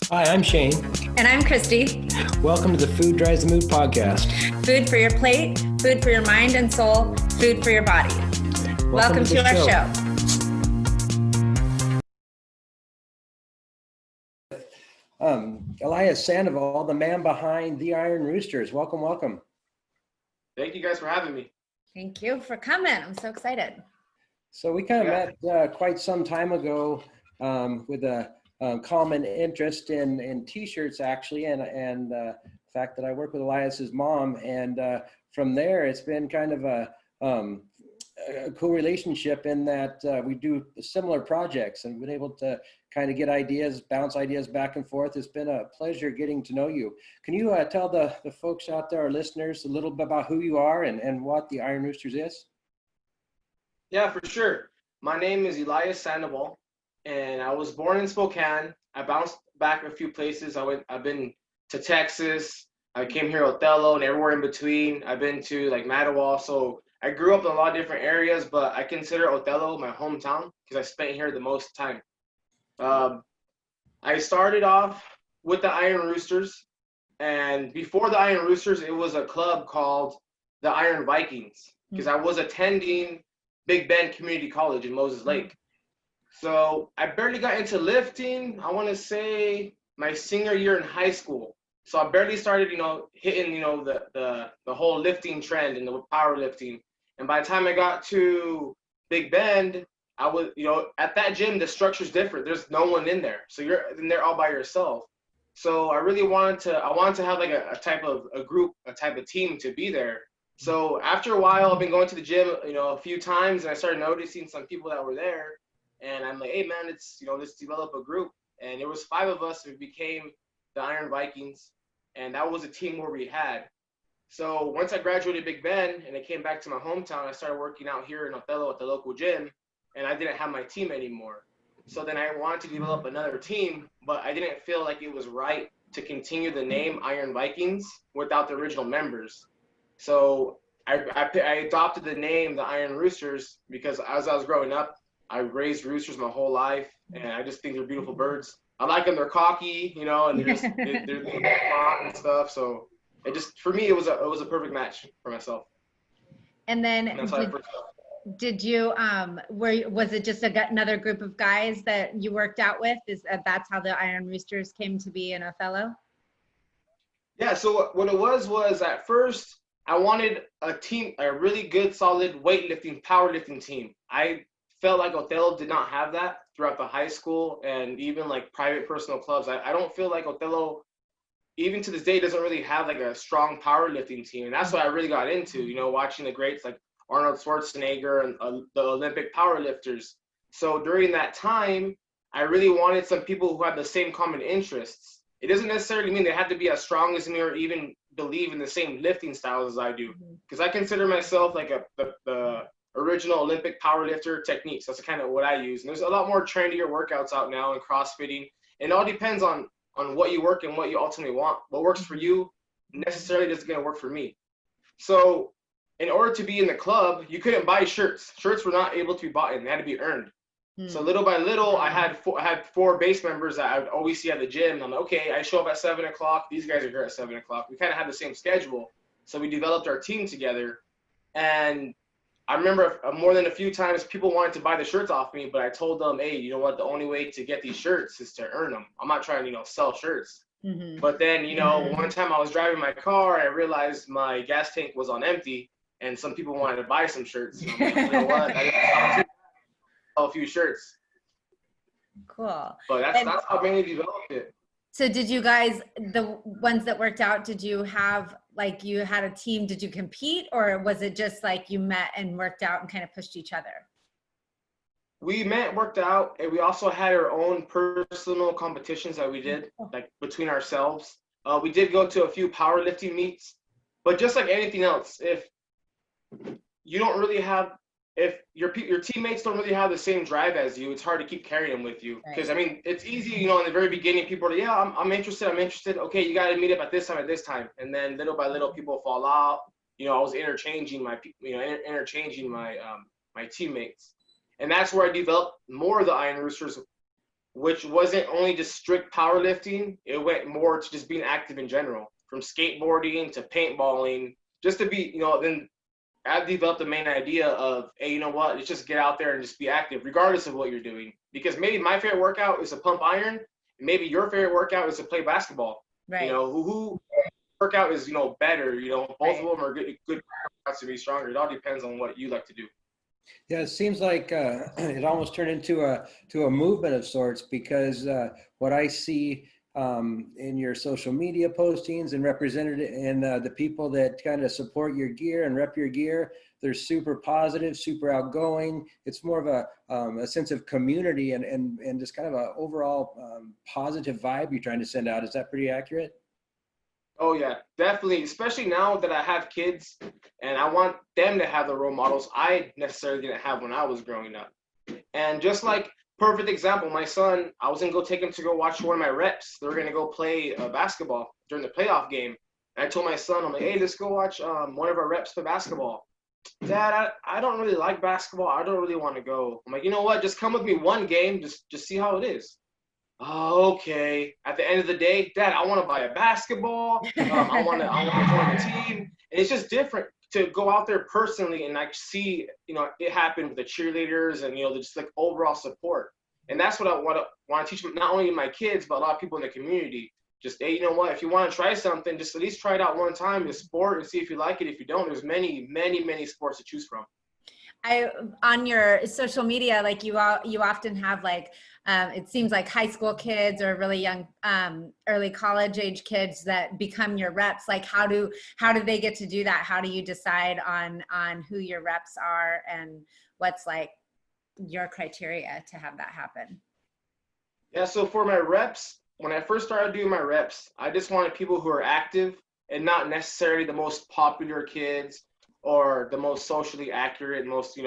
Hi, I'm Shane. And I'm Christy. Welcome to the Food Drives the Mood podcast. Food for your plate, food for your mind and soul, food for your body. Welcome to our show. Elias Sandoval, the man behind the Iron Roosters. Welcome, welcome. Thank you guys for having me. Thank you for coming. I'm so excited. So we kind of met quite some time ago with a common interest in T-shirts, actually, and the fact that I work with Elias's mom. And from there, it's been kind of a cool relationship in that we do similar projects and been able to kind of get ideas, bounce ideas back and forth. It's been a pleasure getting to know you. Can you tell the folks out there, our listeners, a little bit about who you are and what the Iron Roosters is? Yeah, for sure. My name is Elias Sandoval, and I was born in Spokane. I bounced back a few places. I've been to Texas. I came here, Othello, and everywhere in between. I've been to like Mattawa. So I grew up in a lot of different areas, but I consider Othello my hometown because I spent here the most time. I started off with the Iron Roosters, and before the Iron Roosters, it was a club called the Iron Vikings because I was attending Big Bend Community College in Moses Lake. So I barely got into lifting, I want to say my senior year in high school. So I barely started, hitting, the whole lifting trend and the powerlifting. And by the time I got to Big Bend, I was, at that gym, the structure's different. There's no one in there. So you're in there all by yourself. So I really wanted to have like a type of a group, a type of team to be there. So after a while, I've been going to the gym, a few times, and I started noticing some people that were there. And I'm like, hey man, let's develop a group. And it was 5 of us. We became the Iron Vikings. And that was a team where we had. So once I graduated Big Bend and I came back to my hometown, I started working out here in Othello at the local gym, and I didn't have my team anymore. So then I wanted to develop another team, but I didn't feel like it was right to continue the name Iron Vikings without the original members. So I adopted the name the Iron Roosters because as I was growing up, I raised roosters my whole life, and I just think they're beautiful birds. I like them. They're cocky, and they're hot and stuff. So it just, for me, it was a perfect match for myself. And then did you was it just another group of guys that you worked out with? That's how the Iron Roosters came to be in Othello? Yeah. So what it was at first, I wanted a team, a really good, solid weightlifting, powerlifting team. I felt like Othello did not have that throughout the high school and even like private personal clubs. I don't feel like Othello, even to this day, doesn't really have like a strong powerlifting team. And that's what I really got into, watching the greats like Arnold Schwarzenegger and the Olympic powerlifters. So during that time, I really wanted some people who had the same common interests. It doesn't necessarily mean they have to be as strong as me or even believe in the same lifting styles as I do. Because I consider myself like the original Olympic powerlifter techniques. That's kind of what I use. And there's a lot more trendier workouts out now in CrossFitting. And it all depends on what you work and what you ultimately want. What works for you necessarily isn't going to work for me. So in order to be in the club, you couldn't buy shirts. Shirts were not able to be bought in. They had to be earned. So little by little, I had 4 base members that I would always see at the gym. I'm like, okay, I show up at 7 o'clock. These guys are here at 7 o'clock. We kind of had the same schedule. So we developed our team together. And I remember more than a few times people wanted to buy the shirts off me, but I told them, hey, you know what? The only way to get these shirts is to earn them. I'm not trying to, sell shirts. But then, one time I was driving my car, I realized my gas tank was on empty, and some people wanted to buy some shirts. So I'm like, you know what? I sell a few shirts. Cool. But that's how I mainly developed it. So did you guys, the ones that worked out, did you have, like, you had a team, did you compete, or was it just like you met and worked out and kind of pushed each other? We met, worked out, and we also had our own personal competitions that we did, like between ourselves. We did go to a few powerlifting meets, but just like anything else, if you don't really have, if your teammates don't really have the same drive as you, it's hard to keep carrying them with you. Because, I mean, it's easy, in the very beginning, people are like, yeah, I'm interested. Okay, you got to meet up at this time. And then little by little, people fall out. I was interchanging my teammates. And that's where I developed more of the Iron Roosters which wasn't only just strict powerlifting. It went more to just being active in general, from skateboarding to paintballing, just to be, then I developed the main idea of, hey, you know what, let's just get out there and just be active, regardless of what you're doing. Because maybe my favorite workout is to pump iron, and maybe your favorite workout is to play basketball. Right. Who workout is, better, both Right. of them are good workouts to be stronger. It all depends on what you like to do. Yeah, it seems like it almost turned into a movement of sorts, because what I see in your social media postings and represented in the people that kind of support your gear and rep your gear, they're super positive, super outgoing. It's more of a sense of community and just kind of an overall positive vibe you're trying to send out. Is that pretty accurate? Oh yeah, definitely. Especially now that I have kids and I want them to have the role models I necessarily didn't have when I was growing up. And just like, perfect example, my son, I was gonna go take him to go watch one of my reps. They were gonna go play basketball during the playoff game. And I told my son, I'm like, hey, let's go watch one of our reps play basketball. Dad, I don't really like basketball. I don't really want to go. I'm like, you know what? Just come with me one game. Just see how it is. Oh, okay. At the end of the day, Dad, I want to buy a basketball. I want to join the team. And it's just different to go out there personally and like see, it happen with the cheerleaders and just like overall support. And that's what I want to teach not only my kids, but a lot of people in the community. Just, hey, you know what? If you want to try something, just at least try it out one time in a sport and see if you like it. If you don't, there's many, many, many sports to choose from. On your social media, like you often have like, it seems like high school kids or really young, early college age kids that become your reps. Like how do they get to do that? How do you decide on who your reps are and what's like your criteria to have that happen? Yeah, so for my reps, when I first started doing my reps, I just wanted people who are active and not necessarily the most popular kids or the most socially accurate, most,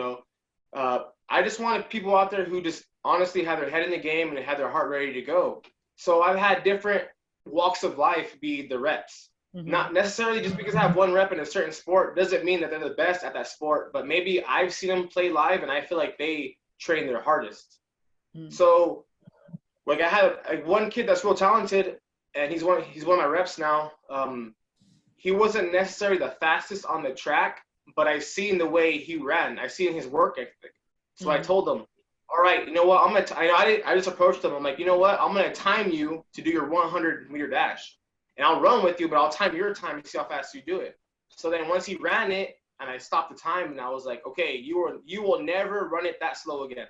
I just wanted people out there who just honestly had their head in the game and had their heart ready to go. So I've had different walks of life be the reps. Mm-hmm. Not necessarily just because I have one rep in a certain sport doesn't mean that they're the best at that sport, but maybe I've seen them play live and I feel like they train their hardest. Mm-hmm. So like I had one kid that's real talented, and he's one of my reps now. He wasn't necessarily the fastest on the track, but I seen the way he ran. I seen his work ethic. So I told him, all right, you know what? I just approached him. I'm like, you know what? I'm gonna time you to do your 100-meter dash, and I'll run with you, but I'll time your time to see how fast you do it. So then once he ran it, and I stopped the time, and I was like, okay, you will never run it that slow again.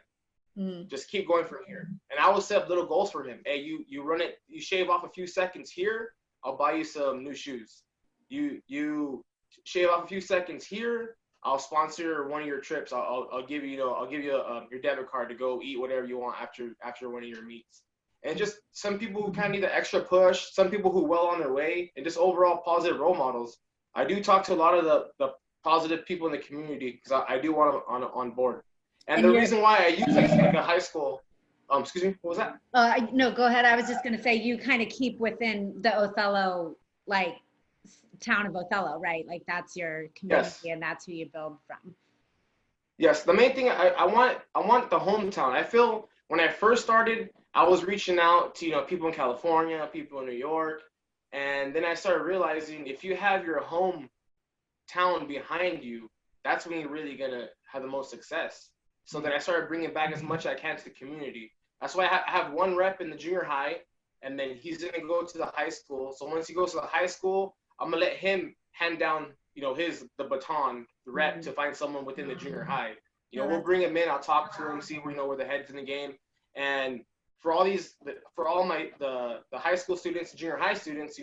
Just keep going from here. And I will set up little goals for him. Hey, you run it, you shave off a few seconds here, I'll buy you some new shoes. You shave off a few seconds here, I'll sponsor one of your trips. I'll give you, your debit card to go eat whatever you want after one of your meets. And just some people who kind of need the extra push, some people who well on their way, and just overall positive role models. I do talk to a lot of the positive people in the community because I do want them on board. And the reason why I use like a high school, excuse me, what was that? No, go ahead. I was just going to say, you kind of keep within the Othello, like town of Othello, right? Like that's your community. Yes. And that's who you build from. Yes. The main thing I want the hometown. I feel when I first started, I was reaching out to, people in California, people in New York. And then I started realizing if you have your hometown behind you, that's when you're really going to have the most success. So then I started bringing back as much as I can to the community. That's why I have one rep in the junior high, and then he's going to go to the high school. So once he goes to the high school, I'm going to let him hand down, the baton, the rep to find someone within the junior high. We'll bring him in. I'll talk to him, see where the head's in the game. And for all the high school students, junior high students,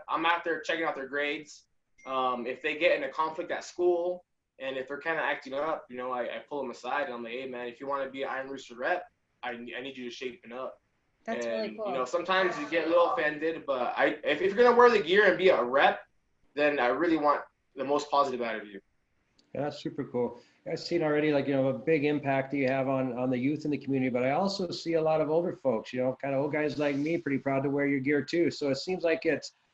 I'm out there checking out their grades. If they get in a conflict at school, and if they're kind of acting up, I pull them aside and I'm like, hey man, if you want to be an Iron Rooster rep, I need you to shape it up. That's really cool. Sometimes you get a little offended, but if you're gonna wear the gear and be a rep, then I really want the most positive out of you. Yeah, that's super cool. I've seen already, like, a big impact that you have on the youth in the community, but I also see a lot of older folks, kind of old guys like me, pretty proud to wear your gear too. So it seems like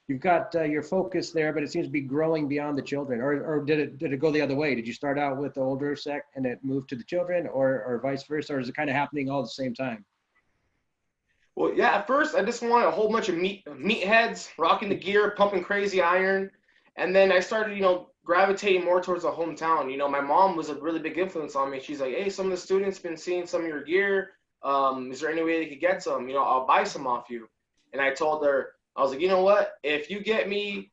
you've got your focus there, but it seems to be growing beyond the children. Or did it go the other way? Did you start out with the older sect and it moved to the children, or vice versa, or is it kind of happening all at the same time? Well, yeah, at first I just wanted a whole bunch of meatheads rocking the gear, pumping crazy iron. And then I started, gravitating more towards the hometown. My mom was a really big influence on me. She's like, hey, some of the students been seeing some of your gear. Is there any way they could get some? I'll buy some off you. And I told her, I was like, you know what? If you get me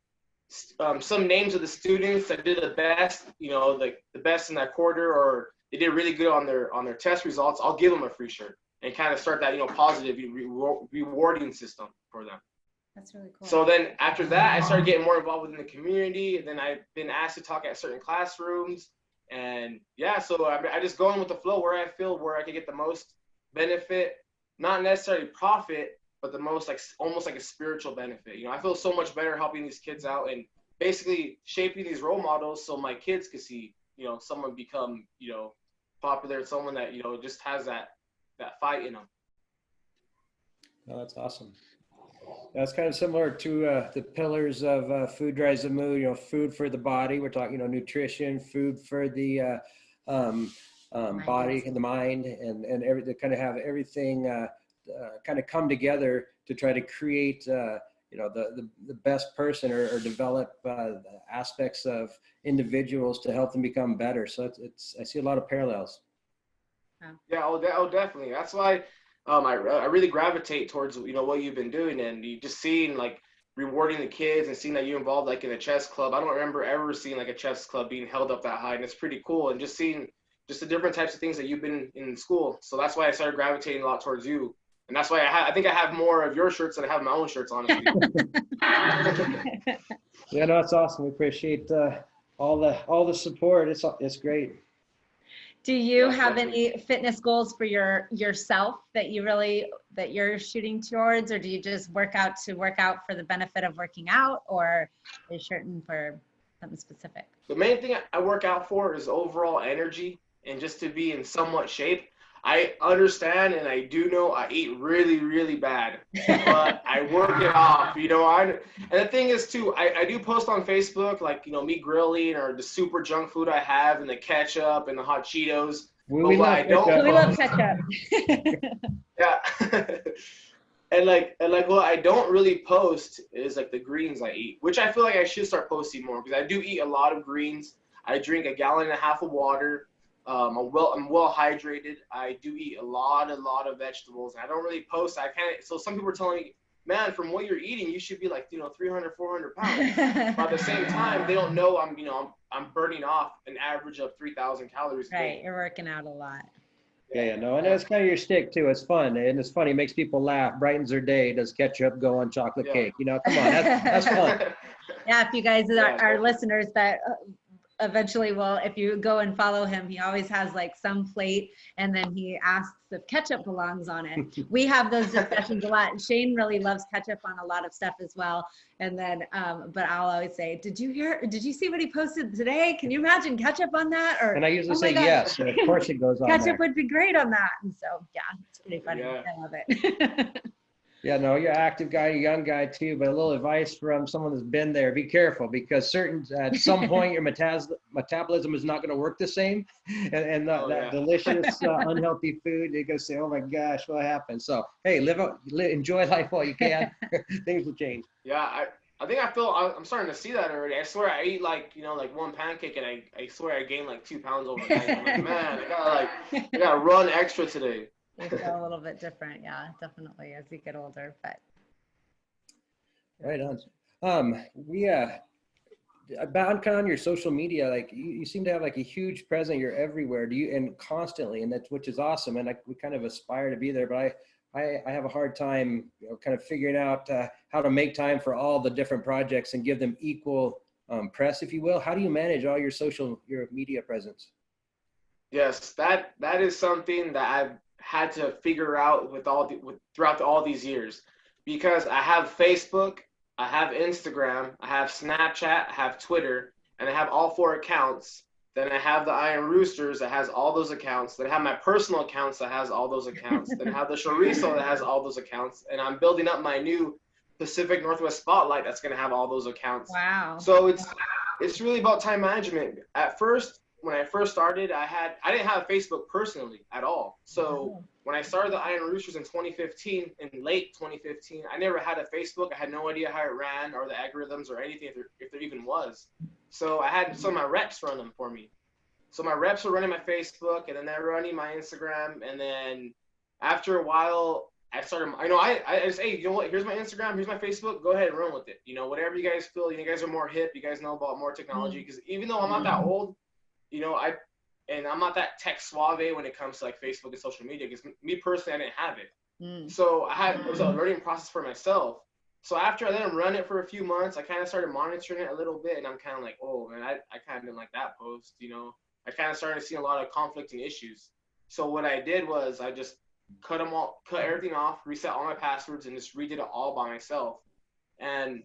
some names of the students that did the best, the best in that quarter, or they did really good on their test results, I'll give them a free shirt and kind of start that, positive rewarding system for them. That's really cool. So then after that, I started getting more involved within the community. And then I've been asked to talk at certain classrooms. And yeah, so I just go in with the flow where I feel where I can get the most benefit, not necessarily profit, but the most almost like a spiritual benefit. I feel so much better helping these kids out and basically shaping these role models so my kids could see, someone become, popular, someone that, just has that fight in them. Oh, that's awesome. That's kind of similar to the pillars of Food Drives the Mood. Food for the body. We're talking, nutrition, food for the body and the mind, and everything. Kind of have everything kind of come together to try to create, the best person or develop aspects of individuals to help them become better. So I see a lot of parallels. Yeah, oh, definitely. That's why. I really gravitate towards, what you've been doing, and you just seeing rewarding the kids and seeing that you're involved in a chess club. I don't remember ever seeing a chess club being held up that high, and it's pretty cool. And just seeing just the different types of things that you've been in school. So that's why I started gravitating a lot towards you. And that's why I think I have more of your shirts than I have my own shirts, honestly. Yeah, no, it's awesome. We appreciate all the support. It's great. Do you have any fitness goals for yourself that you're shooting towards, or do you just work out for the benefit of working out, or are you shooting for something specific? The main thing I work out for is overall energy and just to be in somewhat shape. I understand and I do know I eat really, really bad, but I work it off, and the thing is too, I do post on Facebook, me grilling or the super junk food I have and the ketchup and the hot Cheetos. We love ketchup. Yeah. and what I don't really post is the greens I eat, which I feel like I should start posting more because I do eat a lot of greens. I drink 1.5 gallons of water. I'm well hydrated. I do eat a lot of vegetables. And I don't really post. I can't. So some people are telling me, man, from what you're eating, you should be 300, 400 pounds. But at the same time, they don't know I'm burning off an average of 3,000 calories. Right, you're working out a lot. Yeah, no, and that's kind of your stick too. It's fun, and it's funny. It makes people laugh, brightens their day. Does ketchup go on chocolate cake? Come on, that's fun. Yeah, if you guys are listeners that eventually will, if you go and follow him, he always has some plate and then he asks if ketchup belongs on it. We have those discussions a lot. Shane really loves ketchup on a lot of stuff as well. And then, but I'll always say, did you see what he posted today? Can you imagine ketchup on that? And I usually say yes, and of course it goes on ketchup there. Would be great on that. And so, yeah, it's pretty funny. Yeah. I love it. Yeah, no, you're an active guy, a young guy too, but a little advice from someone that's been there. Be careful because at some point your metabolism is not going to work the same. And that delicious, unhealthy food, you're going to say, oh my gosh, what happened? So, hey, enjoy life while you can. Things will change. Yeah, I think I'm starting to see that already. I swear I eat one pancake and I swear I gained 2 pounds overnight. I'm like, man, I gotta run extra today. They feel a little bit different, yeah, definitely as you get older. But right on. About kind of on your social media, you seem to have a huge presence. You're everywhere. And constantly, and which is awesome. And we kind of aspire to be there, but I have a hard time, kind of figuring out how to make time for all the different projects and give them equal press, if you will. How do you manage all your media presence? Yes, that is something that I've had to figure out throughout all these years, because I have Facebook, I have Instagram, I have Snapchat, I have Twitter, and I have all 4 accounts. Then I have the Iron Roosters that has all those accounts. Then I have my personal accounts that has all those accounts. Then I have the Showriso that has all those accounts. And I'm building up my new Pacific Northwest Spotlight that's going to have all those accounts. Wow. So it's really about time management. At first, when I first started, I didn't have Facebook personally at all. So when I started the Iron Roosters in 2015, in late 2015, I never had a Facebook. I had no idea how it ran or the algorithms or anything, if there even was. So I had some of my reps run them for me. So my reps were running my Facebook, and then they're running my Instagram. And then after a while, I started, I just, hey, you know what? Here's my Instagram. Here's my Facebook. Go ahead and run with it. You know, whatever you guys feel. You guys are more hip. You guys know about more technology. Because even though I'm not that old, you know, I'm not that tech suave when it comes to like Facebook and social media. Because me personally, I didn't have it. So it was a learning process for myself. So after I let him run it for a few months, I kind of started monitoring it a little bit, and I'm kind of like, oh man, I kind of didn't like that post. You know, I kind of started seeing a lot of conflicting issues. So what I did was I just cut everything off, reset all my passwords, and just redid it all by myself. And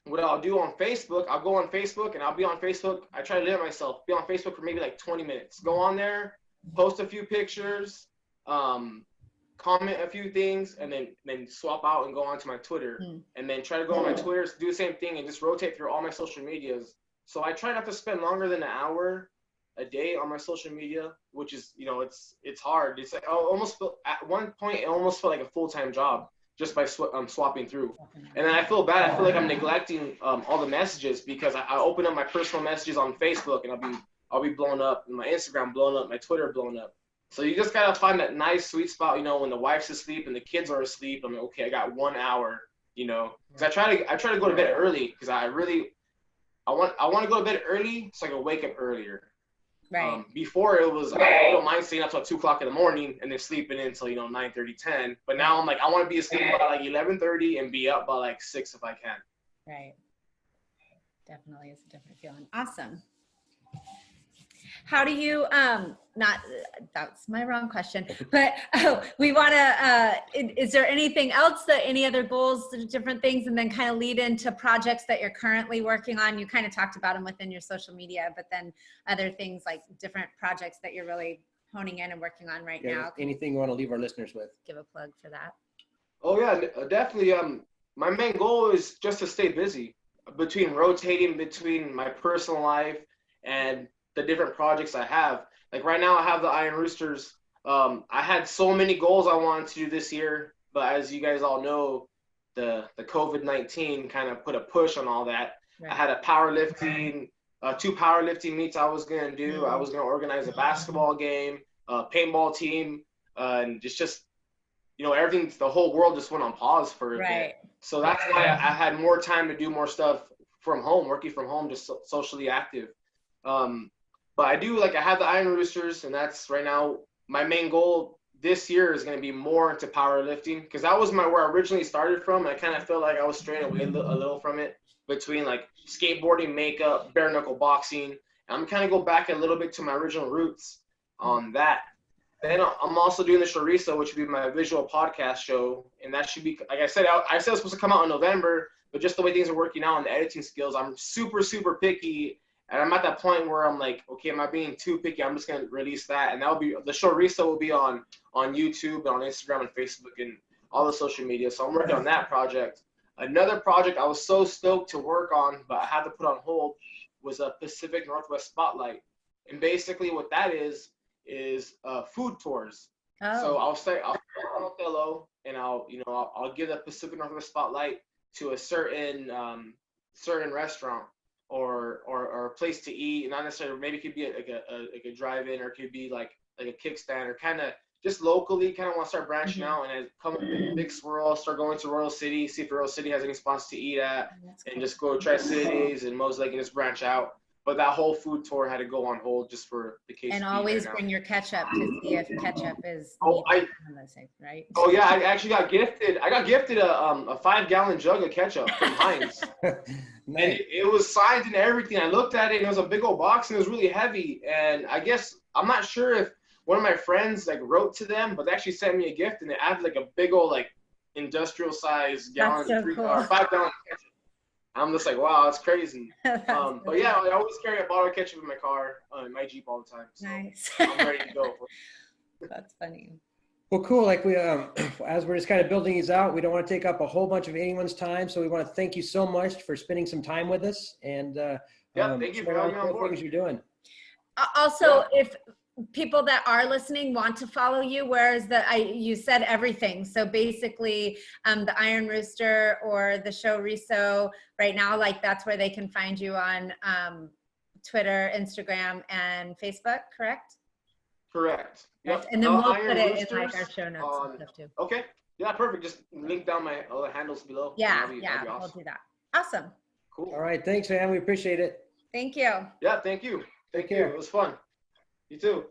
what I'll do on Facebook, I'll go on Facebook and I'll be on Facebook. I try to limit myself, be on Facebook for maybe like 20 minutes. Go on there, post a few pictures, comment a few things, and then swap out and go on to my Twitter. And then try to go on my Twitter, do the same thing, and just rotate through all my social medias. So I try not to spend longer than an hour a day on my social media, which is, you know, it's hard. It's like, at one point, it almost felt like a full-time job just by swapping through. And then I feel bad. I feel like I'm neglecting all the messages, because I open up my personal messages on Facebook, and I'll be blown up, and my Instagram blown up, my Twitter blown up. So you just gotta find that nice sweet spot, you know, when the wife's asleep and the kids are asleep. I'm like, okay, I got 1 hour, you know, because I try to go to bed early, because I want to go to bed early so I can wake up earlier. Right. Before it was, I don't mind staying up till 2 o'clock in the morning and then sleeping until, you know, 9:30, 10. But now I'm like, I want to be asleep by like 11:30 and be up by like 6 if I can. Right. Definitely is a different feeling. Awesome. How do you, that's my wrong question, but we want to, is there anything else any other goals, different things, and then kind of lead into projects that you're currently working on? You kind of talked about them within your social media, but then other things like different projects that you're really honing in and working on right now. Anything you want to leave our listeners with? Give a plug for that. Oh yeah, definitely. My main goal is just to stay busy, rotating between my personal life and the different projects I have. Like right now I have the Iron Roosters. I had so many goals I wanted to do this year, but as you guys all know, the COVID-19 kind of put a push on all that. Right. I had a powerlifting, 2 powerlifting meets I was going to do. I was going to organize a basketball game, a paintball team, and just, you know, everything, the whole world just went on pause for a bit. So that's why I had more time to do more stuff from home, working from home, just socially active. But I have the Iron Roosters, and that's right now my main goal this year is going to be more into powerlifting, because that was where I originally started from. I kind of felt like I was straying away a little from it, between like skateboarding, makeup, bare knuckle boxing. And I'm kind of go back a little bit to my original roots on that. Then I'm also doing the Showriso, which would be my visual podcast show, and that should be, like I said it was supposed to come out in November, but just the way things are working out and the editing skills, I'm super, super picky. And I'm at that point where I'm like, okay, am I being too picky? I'm just going to release that. And that'll be, the Showriso will be on YouTube and on Instagram and Facebook and all the social media. So I'm working on that project. Another project I was so stoked to work on, but I had to put on hold, was a Pacific Northwest Spotlight. And basically what that is food tours. Oh. So I'll start on Othello, and I'll give the Pacific Northwest Spotlight to a certain restaurant or a place to eat. Not necessarily, maybe it could be like a drive-in, or it could be like a kickstand, or kind of just locally kind of want to start branching out, and come up with a big swirl, start going to Royal City, see if Royal City has any spots to eat at, and just go to Tri-Cities and Mos Lake and just branch out. But that whole food tour had to go on hold just for the case. And always bring your ketchup to see if ketchup is right? Oh yeah, I actually got gifted. I got gifted a 5-gallon jug of ketchup from Heinz. And it was signed and everything. I looked at it, and it was a big old box, and it was really heavy. And I guess, I'm not sure if one of my friends wrote to them, but they actually sent me a gift, and they added a big old industrial size gallon, 5-gallon ketchup. I'm just like, wow, that's crazy. But yeah, I always carry a bottle of ketchup in my car, in my Jeep all the time. So nice. I'm ready to go. That's funny. Well, cool. Like we, as we're just kind of building these out, we don't want to take up a whole bunch of anyone's time. So we want to thank you so much for spending some time with us, and thank you for having me on board. Things you're doing. Also, if people that are listening want to follow you, you said everything. So basically the Iron Rooster or the Showriso right now, like that's where they can find you on Twitter, Instagram, and Facebook, correct? Correct. Yep. And then we'll Iron put it Roosters in like our show notes and stuff too. Okay. Yeah, perfect. Just link down my other handles below. Yeah, That'd be awesome. we'll do that. Awesome. Cool. All right. Thanks, man. We appreciate it. Thank you. Yeah, thank you. Take care. It was fun. You too.